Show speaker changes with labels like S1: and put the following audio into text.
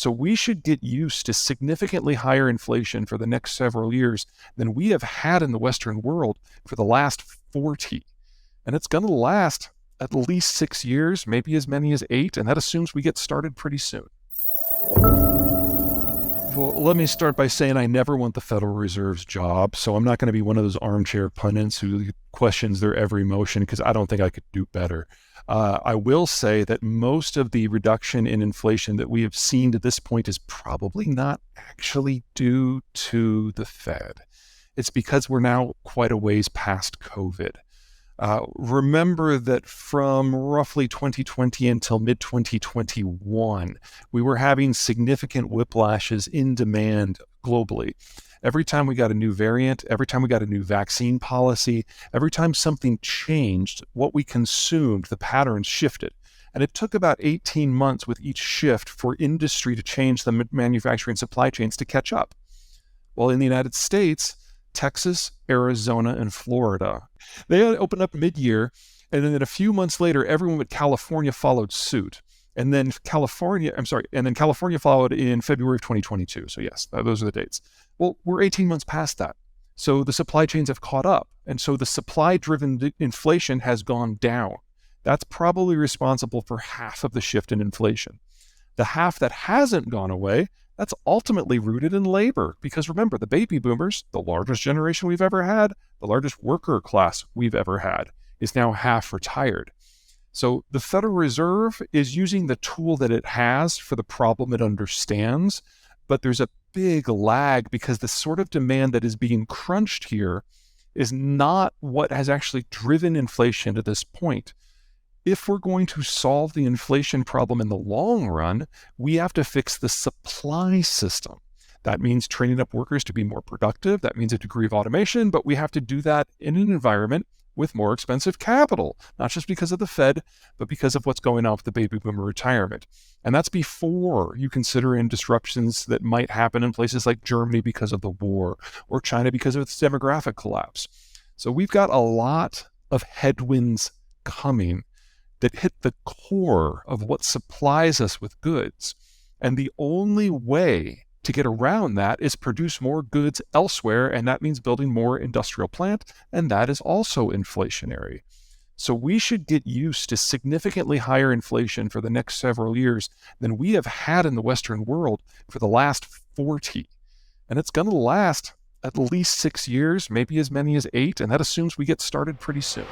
S1: So we should get used to significantly higher inflation for the next several years than we have had in the Western world for the last 40. And it's going to last at least 6 years, maybe as many as 8, and that assumes we get started pretty soon. Well, let me start by saying I never want the Federal Reserve's job, so I'm not going to be one of those armchair pundits who questions their every motion, because I don't think I could do better. I will say that most of the reduction in inflation that we have seen to this point is probably not actually due to the Fed. It's because we're now quite a ways past COVID. Remember that from roughly 2020 until mid-2021, we were having significant whiplashes in demand globally. Every time we got a new variant, every time we got a new vaccine policy, every time something changed, what we consumed, the patterns shifted. And it took about 18 months with each shift for industry to change the manufacturing supply chains to catch up. Well, in the United States, Texas, Arizona, and Florida, they opened up mid-year, and then a few months later, everyone but California followed suit. And then California followed in February of 2022. So yes, those are the dates. Well, we're 18 months past that. So the supply chains have caught up. And so the supply-driven inflation has gone down. That's probably responsible for half of the shift in inflation. The half that hasn't gone away, that's ultimately rooted in labor. Because remember, the baby boomers, the largest generation we've ever had, the largest worker class we've ever had, is now half retired. So the Federal Reserve is using the tool that it has for the problem it understands, but there's a big lag because the sort of demand that is being crunched here is not what has actually driven inflation to this point. If we're going to solve the inflation problem in the long run, we have to fix the supply system. That means training up workers to be more productive. That means a degree of automation, but we have to do that in an environment with more expensive capital, not just because of the Fed, but because of what's going on with the baby boomer retirement. And that's before you consider in disruptions that might happen in places like Germany because of the war, or China because of its demographic collapse. So we've got a lot of headwinds coming that hit the core of what supplies us with goods. And the only way to get around that is produce more goods elsewhere, and that means building more industrial plant, and that is also inflationary. So we should get used to significantly higher inflation for the next several years than we have had in the Western world for the last 40. And it's going to last at least 6 years, maybe as many as 8, and that assumes we get started pretty soon.